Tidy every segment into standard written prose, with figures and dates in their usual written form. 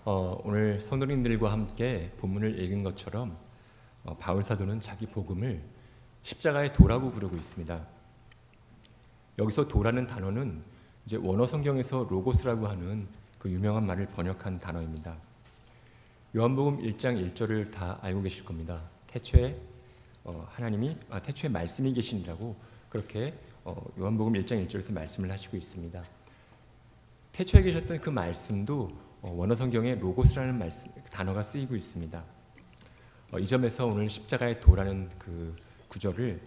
오늘 성도님들과 함께 본문을 읽은 것처럼 바울 사도는 자기 복음을 십자가의 도라고 부르고 있습니다. 여기서 도라는 단어는 이제 원어 성경에서 로고스라고 하는 그 유명한 말을 번역한 단어입니다. 요한복음 1장 1절을 다 알고 계실 겁니다. 태초에 태초에 말씀이 계시니라고 그렇게 요한복음 1장 1절에서 말씀을 하시고 있습니다. 태초에 계셨던 그 말씀도 원어 성경에 로고스라는 단어가 쓰이고 있습니다. 이 점에서 오늘 십자가의 도라는 그 구절을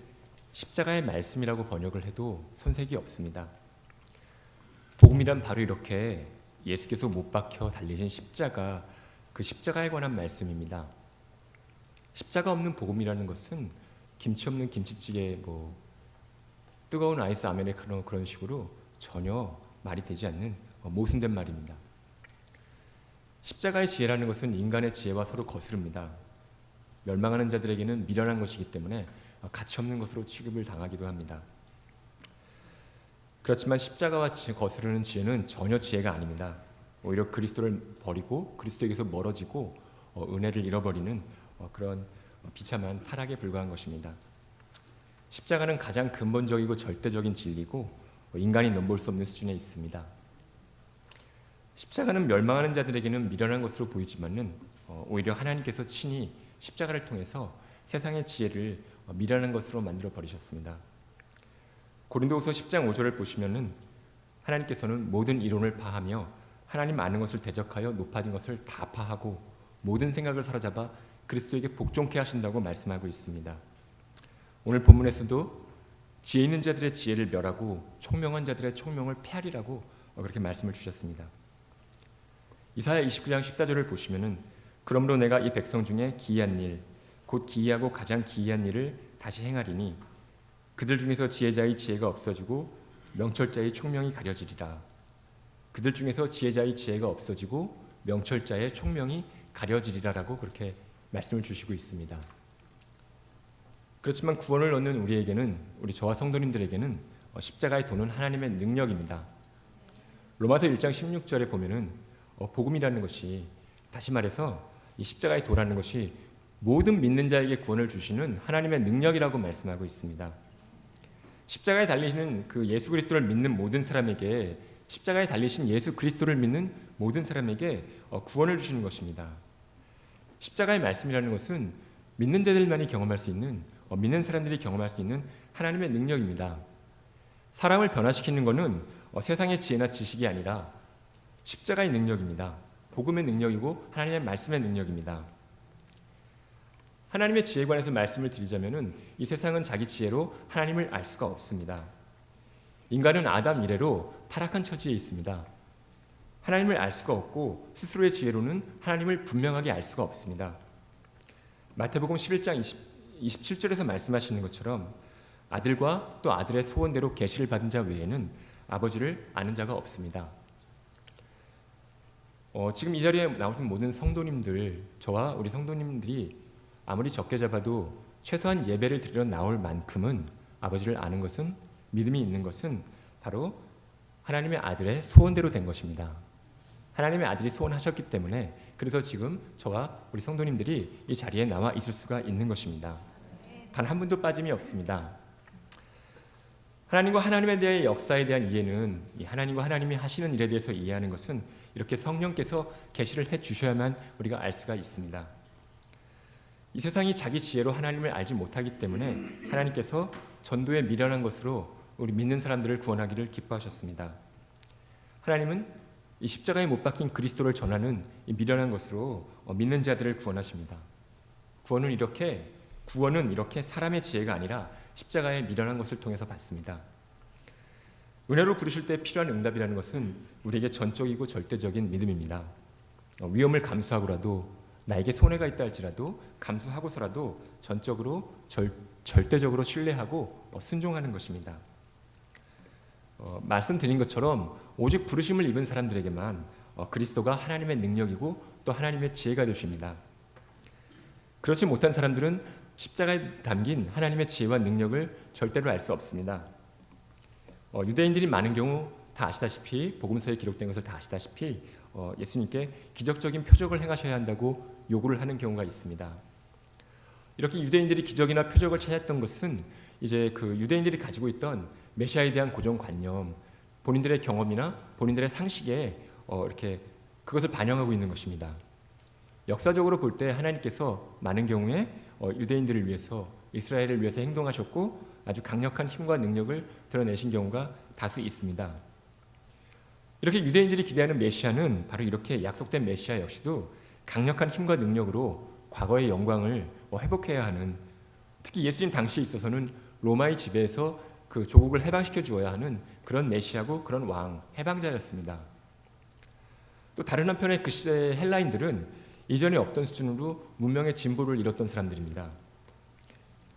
십자가의 말씀이라고 번역을 해도 손색이 없습니다. 복음이란 바로 이렇게 예수께서 못 박혀 달리신 십자가, 그 십자가에 관한 말씀입니다. 십자가 없는 복음이라는 것은 김치 없는 김치찌개, 뜨거운 아이스 아메리카노 그런 식으로 전혀 말이 되지 않는 모순된 말입니다. 십자가의 지혜라는 것은 인간의 지혜와 서로 거스릅니다. 멸망하는 자들에게는 미련한 것이기 때문에 가치 없는 것으로 취급을 당하기도 합니다. 그렇지만 십자가와 거스르는 지혜는 전혀 지혜가 아닙니다. 오히려 그리스도를 버리고 그리스도에게서 멀어지고 은혜를 잃어버리는 그런 비참한 타락에 불과한 것입니다. 십자가는 가장 근본적이고 절대적인 진리고 인간이 넘볼 수 없는 수준에 있습니다. 십자가는 멸망하는 자들에게는 미련한 것으로 보이지만은 오히려 하나님께서 친히 십자가를 통해서 세상의 지혜를 미련한 것으로 만들어 버리셨습니다. 고린도후서 10장 5절을 보시면은 하나님께서는 모든 이론을 파하며 하나님 아는 것을 대적하여 높아진 것을 다 파하고 모든 생각을 사로잡아 그리스도에게 복종케 하신다고 말씀하고 있습니다. 오늘 본문에서도 지혜 있는 자들의 지혜를 멸하고 총명한 자들의 총명을 폐하리라고 그렇게 말씀을 주셨습니다. 이사야 29장 14절을 보시면은 그러므로 내가 이 백성 중에 기이한 일, 곧 기이하고 가장 기이한 일을 다시 행하리니 그들 중에서 지혜자의 지혜가 없어지고 명철자의 총명이 가려지리라. 그들 중에서 지혜자의 지혜가 없어지고 명철자의 총명이 가려지리라라고 그렇게 말씀을 주시고 있습니다. 그렇지만 구원을 얻는 우리에게는, 우리 저와 성도님들에게는 십자가의 도는 하나님의 능력입니다. 로마서 1장 16절에 보면은 복음이라는 것이, 다시 말해서 이 십자가의 도라는 것이 모든 믿는 자에게 구원을 주시는 하나님의 능력이라고 말씀하고 있습니다. 십자가에 달리시는 그 예수 그리스도를 믿는 모든 사람에게, 십자가에 달리신 예수 그리스도를 믿는 모든 사람에게 구원을 주시는 것입니다. 십자가의 말씀이라는 것은 믿는 자들만이 경험할 수 있는, 믿는 사람들이 경험할 수 있는 하나님의 능력입니다. 사람을 변화시키는 것은 세상의 지혜나 지식이 아니라 십자가의 능력입니다. 복음의 능력이고 하나님의 말씀의 능력입니다. 하나님의 지혜에 관해서 말씀을 드리자면은 이 세상은 자기 지혜로 하나님을 알 수가 없습니다. 인간은 아담 이래로 타락한 처지에 있습니다. 하나님을 알 수가 없고 스스로의 지혜로는 하나님을 분명하게 알 수가 없습니다. 마태복음 11장 27절에서 말씀하시는 것처럼 아들과 또 아들의 소원대로 계시를 받은 자 외에는 아버지를 아는 자가 없습니다. 지금 이 자리에 나오신 모든 성도님들, 저와 우리 성도님들이 아무리 적게 잡아도 최소한 예배를 드리러 나올 만큼은 아버지를 아는 것은, 믿음이 있는 것은 바로 하나님의 아들의 소원대로 된 것입니다. 하나님의 아들이 소원하셨기 때문에, 그래서 지금 저와 우리 성도님들이 이 자리에 나와 있을 수가 있는 것입니다. 단 한 분도 빠짐이 없습니다. 하나님과 하나님에 대한 역사에 대한 이해는, 이 하나님과 하나님이 하시는 일에 대해서 이해하는 것은 이렇게 성령께서 계시를 해주셔야만 우리가 알 수가 있습니다. 이 세상이 자기 지혜로 하나님을 알지 못하기 때문에 하나님께서 전도에 미련한 것으로 우리 믿는 사람들을 구원하기를 기뻐하셨습니다. 하나님은 이 십자가에 못 박힌 그리스도를 전하는 이 미련한 것으로 믿는 자들을 구원하십니다. 구원은 이렇게 사람의 지혜가 아니라 십자가의 미련한 것을 통해서 받습니다. 은혜로 부르실 때 필요한 응답이라는 것은 우리에게 전적이고 절대적인 믿음입니다. 위험을 감수하고라도, 나에게 손해가 있다 할지라도 감수하고서라도 전적으로 절대적으로 신뢰하고 순종하는 것입니다. 말씀드린 것처럼 오직 부르심을 입은 사람들에게만 그리스도가 하나님의 능력이고 또 하나님의 지혜가 되십니다. 그렇지 못한 사람들은 십자가에 담긴 하나님의 지혜와 능력을 절대로 알 수 없습니다. 유대인들이 많은 경우 다 아시다시피 복음서에 기록된 것을 다 아시다시피 예수님께 기적적인 표적을 행하셔야 한다고 요구를 하는 경우가 있습니다. 이렇게 유대인들이 기적이나 표적을 찾았던 것은 이제 그 유대인들이 가지고 있던 메시아에 대한 고정관념, 본인들의 경험이나 본인들의 상식에 이렇게 그것을 반영하고 있는 것입니다. 역사적으로 볼 때 하나님께서 많은 경우에 유대인들을 위해서, 이스라엘을 위해서 행동하셨고 아주 강력한 힘과 능력을 드러내신 경우가 다수 있습니다. 이렇게 유대인들이 기대하는 메시아는 바로 이렇게 약속된 메시아 역시도 강력한 힘과 능력으로 과거의 영광을 회복해야 하는, 특히 예수님 당시에 있어서는 로마의 지배에서 그 조국을 해방시켜 주어야 하는 그런 메시아고 그런 왕, 해방자였습니다. 또 다른 한편에 그 시대의 헬라인들은 이전에 없던 수준으로 문명의 진보를 이뤘던 사람들입니다.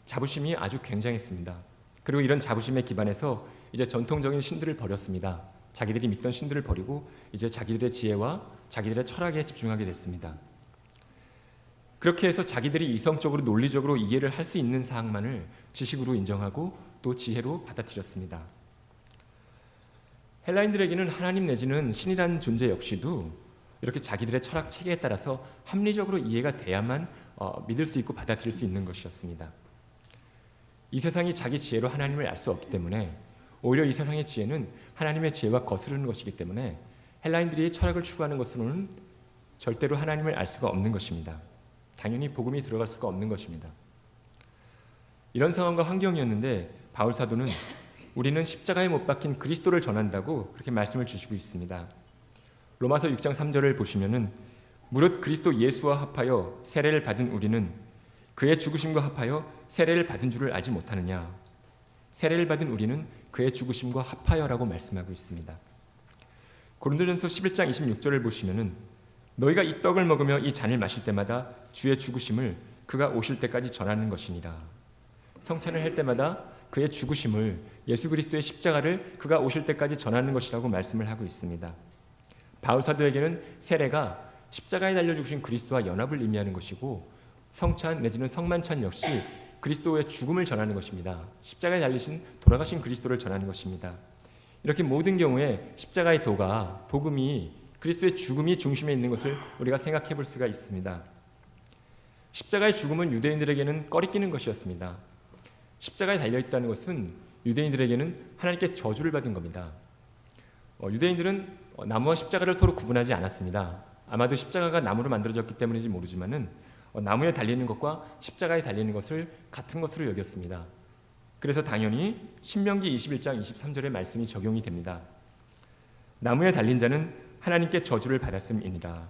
자부심이 아주 굉장했습니다. 그리고 이런 자부심에 기반해서 이제 전통적인 신들을 버렸습니다. 자기들이 믿던 신들을 버리고 이제 자기들의 지혜와 자기들의 철학에 집중하게 됐습니다. 그렇게 해서 자기들이 이성적으로 논리적으로 이해를 할 수 있는 사항만을 지식으로 인정하고 또 지혜로 받아들였습니다. 헬라인들에게는 하나님 내지는 신이라는 존재 역시도 이렇게 자기들의 철학 체계에 따라서 합리적으로 이해가 돼야만 믿을 수 있고 받아들일 수 있는 것이었습니다. 이 세상이 자기 지혜로 하나님을 알 수 없기 때문에 오히려 이 세상의 지혜는 하나님의 지혜와 거스르는 것이기 때문에 헬라인들이 철학을 추구하는 것으로는 절대로 하나님을 알 수가 없는 것입니다. 당연히 복음이 들어갈 수가 없는 것입니다. 이런 상황과 환경이었는데 바울 사도는 우리는 십자가에 못 박힌 그리스도를 전한다고 그렇게 말씀을 주시고 있습니다. 로마서 6장 3절을 보시면은 무릇 그리스도 예수와 합하여 세례를 받은 우리는 그의 죽으심과 합하여 세례를 받은 줄을 알지 못하느냐. 세례를 받은 우리는 그의 죽으심과 합하여라고 말씀하고 있습니다. 고린도전서 11장 26절을 보시면은 너희가 이 떡을 먹으며 이 잔을 마실 때마다 주의 죽으심을 그가 오실 때까지 전하는 것이니라. 성찬을 할 때마다 그의 죽으심을, 예수 그리스도의 십자가를 그가 오실 때까지 전하는 것이라고 말씀을 하고 있습니다. 바울 사도에게는 세례가 십자가에 달려 죽으신 그리스도와 연합을 의미하는 것이고 성찬 내지는 성만찬 역시 그리스도의 죽음을 전하는 것입니다. 십자가에 달리신 돌아가신 그리스도를 전하는 것입니다. 이렇게 모든 경우에 십자가의 도가, 복음이 그리스도의 죽음이 중심에 있는 것을 우리가 생각해 볼 수가 있습니다. 십자가의 죽음은 유대인들에게는 꺼리끼는 것이었습니다. 십자가에 달려있다는 것은 유대인들에게는 하나님께 저주를 받은 겁니다. 유대인들은 나무와 십자가를 서로 구분하지 않았습니다. 아마도 십자가가 나무로 만들어졌기 때문인지 모르지만은 나무에 달리는 것과 십자가에 달리는 것을 같은 것으로 여겼습니다. 그래서 당연히 신명기 21장 23절의 말씀이 적용이 됩니다. 나무에 달린 자는 하나님께 저주를 받았음이니라.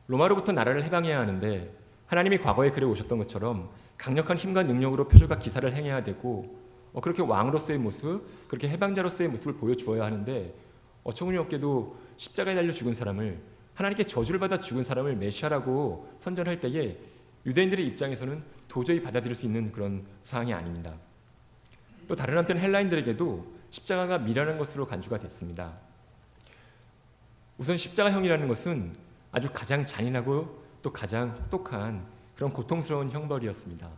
로마로부터 나라를 해방해야 하는데 하나님이 과거에 그래 오셨던 것처럼 강력한 힘과 능력으로 표적과 기사를 행해야 되고 그렇게 왕으로서의 모습, 그렇게 해방자로서의 모습을 보여주어야 하는데 어처구니없게도 십자가에 달려 죽은 사람을, 하나님께 저주를 받아 죽은 사람을 메시아라고 선전할 때에 유대인들의 입장에서는 도저히 받아들일 수 있는 그런 상황이 아닙니다. 또 다른 한편 헬라인들에게도 십자가가 미련한 것으로 간주가 됐습니다. 우선 십자가형이라는 것은 아주 가장 잔인하고 또 가장 혹독한 그런 고통스러운 형벌이었습니다.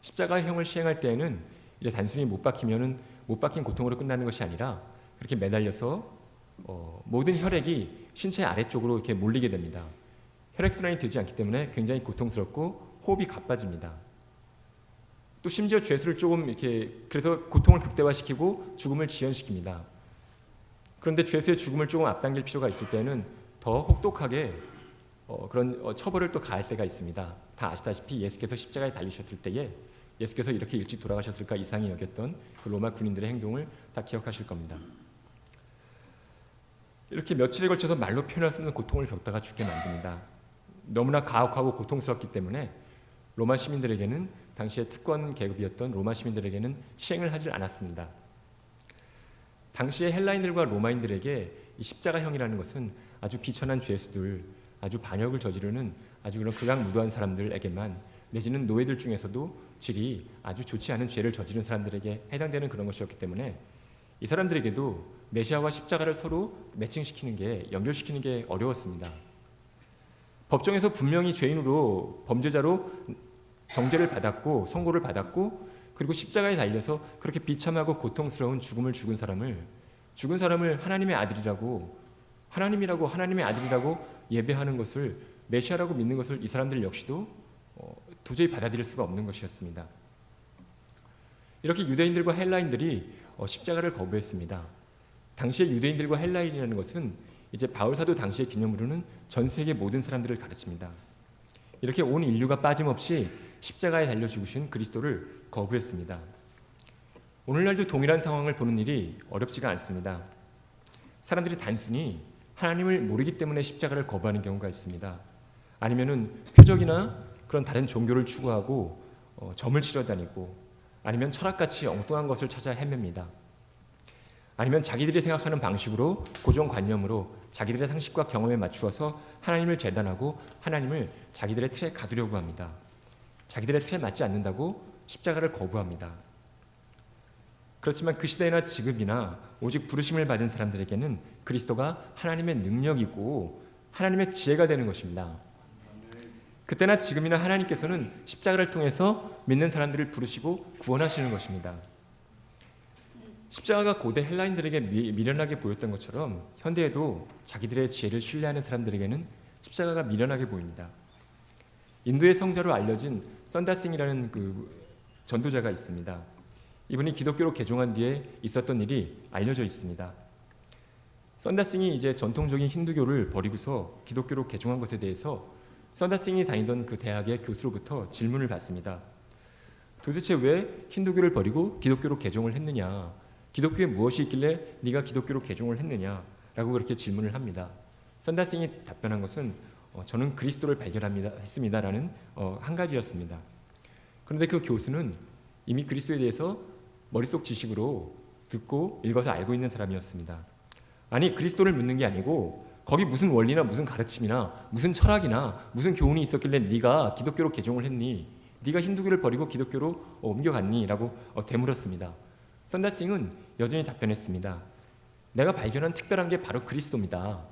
십자가형을 시행할 때에는 이제 단순히 못 박힌 고통으로 끝나는 것이 아니라 그렇게 매달려서 모든 혈액이 신체 아래쪽으로 이렇게 몰리게 됩니다. 혈액순환이 되지 않기 때문에 굉장히 고통스럽고 호흡이 가빠집니다. 또 심지어 죄수를 조금 이렇게 그래서 고통을 극대화시키고 죽음을 지연시킵니다. 그런데 죄수의 죽음을 조금 앞당길 필요가 있을 때는 더 혹독하게 그런 처벌을 또 가할 때가 있습니다. 다 아시다시피 예수께서 십자가에 달리셨을 때에 예수께서 이렇게 일찍 돌아가셨을까 이상히 여겼던 그 로마 군인들의 행동을 다 기억하실 겁니다. 이렇게 며칠에 걸쳐서 말로 표현할 수 없는 고통을 겪다가 죽게 만듭니다. 너무나 가혹하고 고통스럽기 때문에 로마 시민들에게는, 당시의 특권 계급이었던 로마 시민들에게는 시행을 하지 않았습니다. 당시의 헬라인들과 로마인들에게 이 십자가형이라는 것은 아주 비천한 죄수들, 아주 반역을 저지르는 아주 그런 극악무도한 사람들에게만, 내지는 노예들 중에서도 질이 아주 좋지 않은 죄를 저지른 사람들에게 해당되는 그런 것이었기 때문에 이 사람들에게도 메시아와 십자가를 서로 매칭시키는 게, 연결시키는 게 어려웠습니다. 법정에서 분명히 죄인으로, 범죄자로 정죄를 받았고 선고를 받았고 그리고 십자가에 달려서 그렇게 비참하고 고통스러운 죽음을 죽은 사람을 하나님의 아들이라고, 하나님의 아들이라고 예배하는 것을, 메시아라고 믿는 것을 이 사람들 역시도 도저히 받아들일 수가 없는 것이었습니다. 이렇게 유대인들과 헬라인들이 십자가를 거부했습니다. 당시의 유대인들과 헬라인이라는 것은 이제 바울 사도 당시의 기념으로는 전 세계 모든 사람들을 가르칩니다. 이렇게 온 인류가 빠짐없이 십자가에 달려 죽으신 그리스도를 거부했습니다. 오늘날도 동일한 상황을 보는 일이 어렵지가 않습니다. 사람들이 단순히 하나님을 모르기 때문에 십자가를 거부하는 경우가 있습니다. 아니면은 표적이나 그런 다른 종교를 추구하고 점을 치러 다니고, 아니면 철학같이 엉뚱한 것을 찾아 헤맵니다. 아니면 자기들이 생각하는 방식으로, 고정관념으로 자기들의 상식과 경험에 맞추어서 하나님을 재단하고 하나님을 자기들의 틀에 가두려고 합니다. 자기들의 틀에 맞지 않는다고 십자가를 거부합니다. 그렇지만 그 시대나 지금이나 오직 부르심을 받은 사람들에게는 그리스도가 하나님의 능력이고 하나님의 지혜가 되는 것입니다. 그때나 지금이나 하나님께서는 십자가를 통해서 믿는 사람들을 부르시고 구원하시는 것입니다. 십자가가 고대 헬라인들에게 미련하게 보였던 것처럼 현대에도 자기들의 지혜를 신뢰하는 사람들에게는 십자가가 미련하게 보입니다. 인도의 성자로 알려진 썬다싱이라는 그 전도자가 있습니다. 이분이 기독교로 개종한 뒤에 있었던 일이 알려져 있습니다. 썬다싱이 이제 전통적인 힌두교를 버리고서 기독교로 개종한 것에 대해서 썬다싱이 다니던 그 대학의 교수로부터 질문을 받습니다. 도대체 왜 힌두교를 버리고 기독교로 개종을 했느냐? 기독교에 무엇이 있길래 네가 기독교로 개종을 했느냐? 라고 그렇게 질문을 합니다. 썬다싱이 답변한 것은 저는 그리스도를 발견했습니다라는 한 가지였습니다. 그런데 그 교수는 이미 그리스도에 대해서 머릿속 지식으로 듣고 읽어서 알고 있는 사람이었습니다. 아니, 그리스도를 묻는 게 아니고 거기 무슨 원리나 무슨 가르침이나 무슨 철학이나 무슨 교훈이 있었길래 네가 기독교로 개종을 했니? 네가 힌두교를 버리고 기독교로 옮겨갔니? 라고 되물었습니다. 썬다싱은 여전히 답변했습니다. 내가 발견한 특별한 게 바로 그리스도입니다.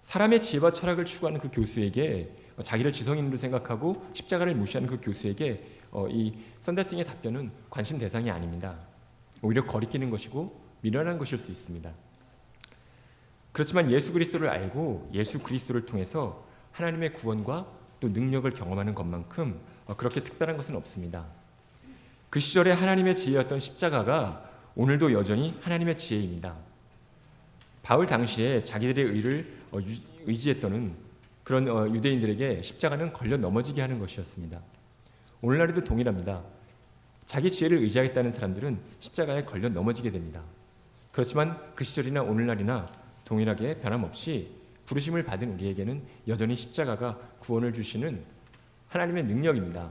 사람의 지혜와 철학을 추구하는 그 교수에게, 자기를 지성인으로 생각하고 십자가를 무시하는 그 교수에게 이 썬다싱의 답변은 관심 대상이 아닙니다. 오히려 거리끼는 것이고 미련한 것일 수 있습니다. 그렇지만 예수 그리스도를 알고 예수 그리스도를 통해서 하나님의 구원과 또 능력을 경험하는 것만큼 그렇게 특별한 것은 없습니다. 그 시절에 하나님의 지혜였던 십자가가 오늘도 여전히 하나님의 지혜입니다. 바울 당시에 자기들의 의를 의지했던 그런 유대인들에게 십자가는 걸려 넘어지게 하는 것이었습니다. 오늘날에도 동일합니다. 자기 지혜를 의지하겠다는 사람들은 십자가에 걸려 넘어지게 됩니다. 그렇지만 그 시절이나 오늘날이나 동일하게 변함없이 부르심을 받은 우리에게는 여전히 십자가가 구원을 주시는 하나님의 능력입니다.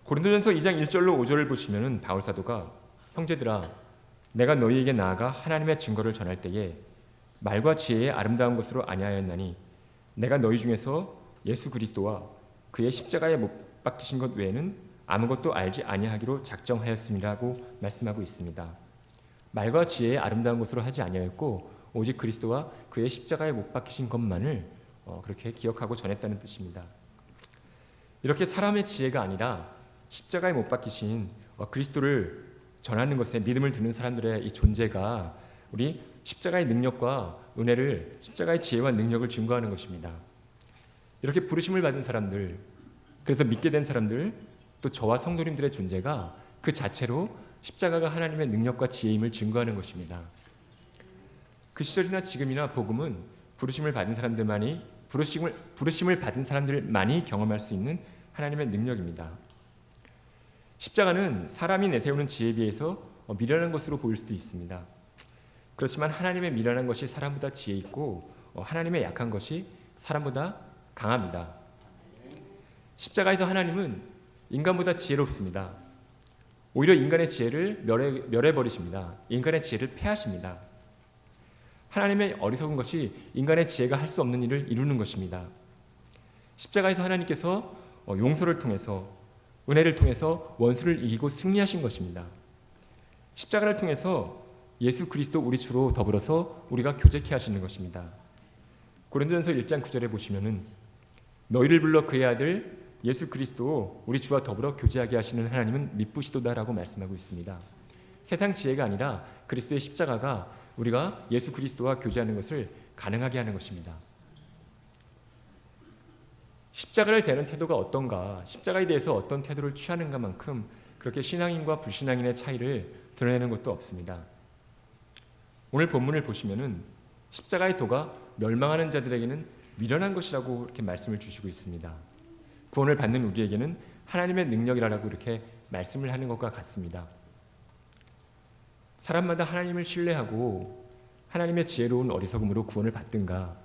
고린도전서 2장 1절로 5절을 보시면 바울 사도가 형제들아 내가 너희에게 나아가 하나님의 증거를 전할 때에 말과 지혜의 아름다운 것으로 아니하였나니 내가 너희 중에서 예수 그리스도와 그의 십자가에 못 박히신 것 외에는 아무것도 알지 아니하기로 작정하였음이라고 말씀하고 있습니다. 말과 지혜의 아름다운 것으로 하지 아니하였고 오직 그리스도와 그의 십자가에 못 박히신 것만을 그렇게 기억하고 전했다는 뜻입니다. 이렇게 사람의 지혜가 아니라 십자가에 못 박히신 그리스도를 전하는 것에 믿음을 두는 사람들의 이 존재가 우리 십자가의 능력과 은혜를, 십자가의 지혜와 능력을 증거하는 것입니다. 이렇게 부르심을 받은 사람들, 그래서 믿게 된 사람들, 또 저와 성도님들의 존재가 그 자체로 십자가가 하나님의 능력과 지혜임을 증거하는 것입니다. 그 시절이나 지금이나 복음은 부르심을 받은 사람들만이 경험할 수 있는 하나님의 능력입니다. 십자가는 사람이 내세우는 지혜에 비해서 미련한 것으로 보일 수도 있습니다. 그렇지만 하나님의 미련한 것이 사람보다 지혜 있고 하나님의 약한 것이 사람보다 강합니다. 십자가에서 하나님은 인간보다 지혜롭습니다. 오히려 인간의 지혜를 멸해버리십니다. 인간의 지혜를 패하십니다. 하나님의 어리석은 것이 인간의 지혜가 할 수 없는 일을 이루는 것입니다. 십자가에서 하나님께서 용서를 통해서, 은혜를 통해서 원수를 이기고 승리하신 것입니다. 십자가를 통해서 예수 그리스도 우리 주로 더불어서 우리가 교제케 하시는 것입니다. 고린도전서 1장 9절에 보시면은 너희를 불러 그의 아들 예수 그리스도 우리 주와 더불어 교제하게 하시는 하나님은 미쁘시도다라고 말씀하고 있습니다. 세상 지혜가 아니라 그리스도의 십자가가 우리가 예수 그리스도와 교제하는 것을 가능하게 하는 것입니다. 십자가를 대하는 태도가 어떤가, 십자가에 대해서 어떤 태도를 취하는가만큼 그렇게 신앙인과 불신앙인의 차이를 드러내는 것도 없습니다. 오늘 본문을 보시면은 십자가의 도가 멸망하는 자들에게는 미련한 것이라고 이렇게 말씀을 주시고 있습니다. 구원을 받는 우리에게는 하나님의 능력이라고 이렇게 말씀을 하는 것과 같습니다. 사람마다 하나님을 신뢰하고 하나님의 지혜로운 어리석음으로 구원을 받든가,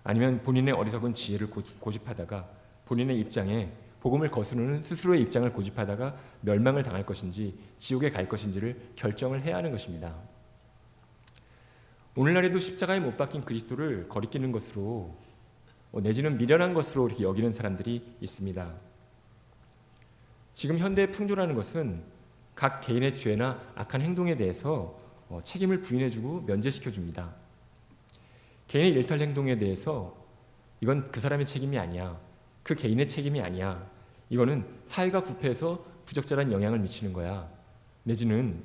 아니면 본인의 어리석은 지혜를 고집하다가 본인의 입장에 복음을 거스르는 스스로의 입장을 고집하다가 멸망을 당할 것인지 지옥에 갈 것인지를 결정을 해야 하는 것입니다. 오늘날에도 십자가에 못 박힌 그리스도를 거리끼는 것으로 내지는 미련한 것으로 이렇게 여기는 사람들이 있습니다. 지금 현대에 풍조라는 것은 각 개인의 죄나 악한 행동에 대해서 책임을 부인해주고 면제시켜줍니다. 개인의 일탈 행동에 대해서 이건 그 사람의 책임이 아니야, 그 개인의 책임이 아니야, 이거는 사회가 부패해서 부적절한 영향을 미치는 거야, 내지는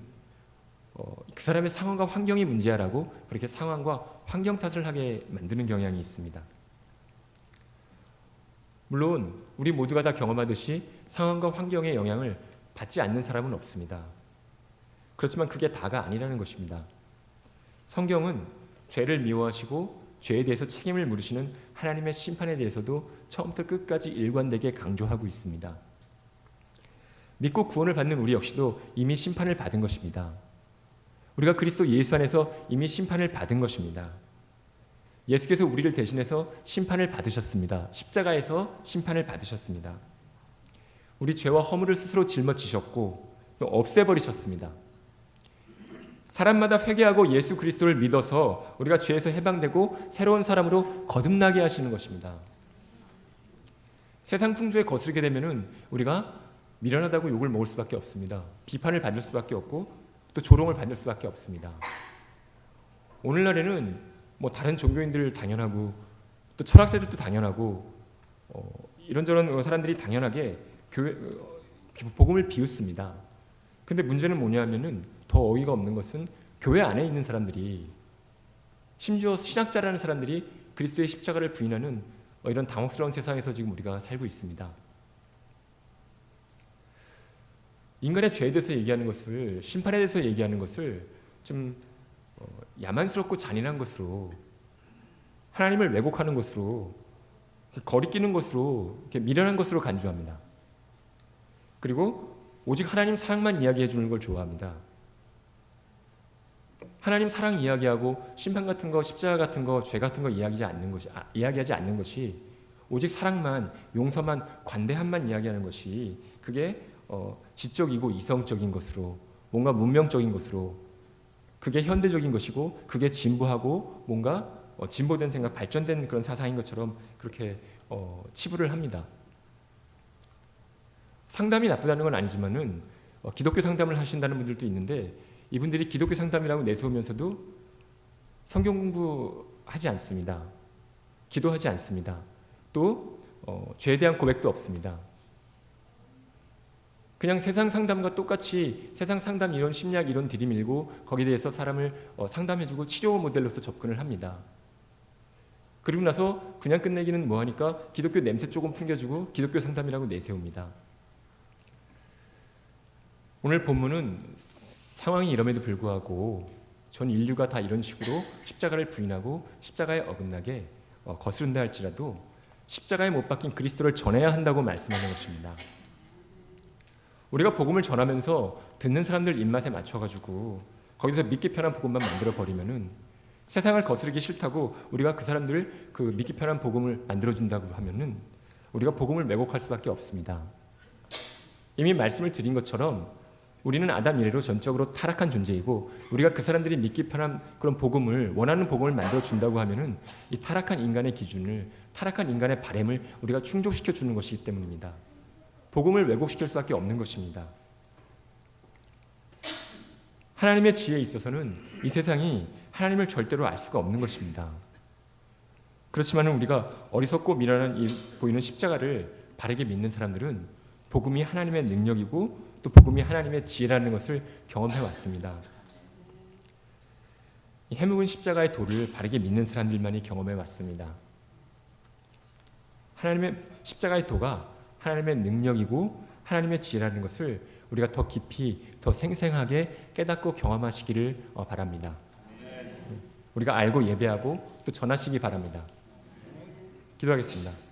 그 사람의 상황과 환경이 문제야라고 그렇게 상황과 환경 탓을 하게 만드는 경향이 있습니다. 물론 우리 모두가 다 경험하듯이 상황과 환경의 영향을 받지 않는 사람은 없습니다. 그렇지만 그게 다가 아니라는 것입니다. 성경은 죄를 미워하시고 죄에 대해서 책임을 물으시는 하나님의 심판에 대해서도 처음부터 끝까지 일관되게 강조하고 있습니다. 믿고 구원을 받는 우리 역시도 이미 심판을 받은 것입니다. 우리가 그리스도 예수 안에서 이미 심판을 받은 것입니다. 예수께서 우리를 대신해서 심판을 받으셨습니다. 십자가에서 심판을 받으셨습니다. 우리 죄와 허물을 스스로 짊어지셨고 또 없애버리셨습니다. 사람마다 회개하고 예수 그리스도를 믿어서 우리가 죄에서 해방되고 새로운 사람으로 거듭나게 하시는 것입니다. 세상 풍조에 거스르게 되면은 우리가 미련하다고 욕을 먹을 수밖에 없습니다. 비판을 받을 수밖에 없고 또 조롱을 받을 수밖에 없습니다. 오늘날에는 다른 종교인들 당연하고 또 철학자들도 당연하고 이런저런 사람들이 당연하게 복음을 비웃습니다. 근데 문제는 뭐냐면은 더 어이가 없는 것은 교회 안에 있는 사람들이, 심지어 신학자라는 사람들이 그리스도의 십자가를 부인하는 이런 당혹스러운 세상에서 지금 우리가 살고 있습니다. 인간의 죄에 대해서 얘기하는 것을, 심판에 대해서 얘기하는 것을 좀 야만스럽고 잔인한 것으로, 하나님을 왜곡하는 것으로, 거리끼는 것으로, 이렇게 미련한 것으로 간주합니다. 그리고 오직 하나님 사랑만 이야기해 주는 걸 좋아합니다. 하나님 사랑 이야기하고 심판 같은 거, 십자가 같은 거, 죄 같은 거 이야기하지 않는 것이, 오직 사랑만, 용서만, 관대함만 이야기하는 것이, 그게 지적이고 이성적인 것으로, 뭔가 문명적인 것으로, 그게 현대적인 것이고, 그게 진보하고 뭔가 진보된 생각, 발전된 그런 사상인 것처럼 그렇게 치부를 합니다. 상담이 나쁘다는 건 아니지만은 기독교 상담을 하신다는 분들도 있는데, 이분들이 기독교 상담이라고 내세우면서도 성경 공부하지 않습니다. 기도하지 않습니다. 또 죄에 대한 고백도 없습니다. 그냥 세상 상담과 똑같이 세상 상담 이론, 심리학 이론 들이밀고 거기에 대해서 사람을 상담해주고 치료 모델로서 접근을 합니다. 그리고 나서 그냥 끝내기는 뭐하니까 기독교 냄새 조금 풍겨주고 기독교 상담이라고 내세웁니다. 오늘 본문은 상황이 이럼에도 불구하고 전 인류가 다 이런 식으로 십자가를 부인하고 십자가에 어긋나게 거스른다 할지라도 십자가에 못 박힌 그리스도를 전해야 한다고 말씀하는 것입니다. 우리가 복음을 전하면서 듣는 사람들 입맛에 맞춰가지고 거기서 믿기 편한 복음만 만들어 버리면은, 세상을 거스르기 싫다고 우리가 그 사람들을 그 믿기 편한 복음을 만들어준다고 하면은 우리가 복음을 왜곡할 수밖에 없습니다. 이미 말씀을 드린 것처럼 우리는 아담 이래로 전적으로 타락한 존재이고, 우리가 그 사람들이 믿기 편한 그런 복음을, 원하는 복음을 만들어준다고 하면은 이 타락한 인간의 기준을, 타락한 인간의 바램을 우리가 충족시켜 주는 것이기 때문입니다. 복음을 왜곡시킬 수밖에 없는 것입니다. 하나님의 지혜에 있어서는 이 세상이 하나님을 절대로 알 수가 없는 것입니다. 그렇지만 우리가 어리석고 미련한 보이는 십자가를 바르게 믿는 사람들은 복음이 하나님의 능력이고 또 복음이 하나님의 지혜라는 것을 경험해 왔습니다. 해묵은 십자가의 도를 바르게 믿는 사람들만이 경험해 왔습니다. 하나님의 십자가의 도가 하나님의 능력이고 하나님의 지혜라는 것을 우리가 더 깊이 더 생생하게 깨닫고 경험하시기를 바랍니다. 우리가 알고 예배하고 또 전하시기 바랍니다. 기도하겠습니다.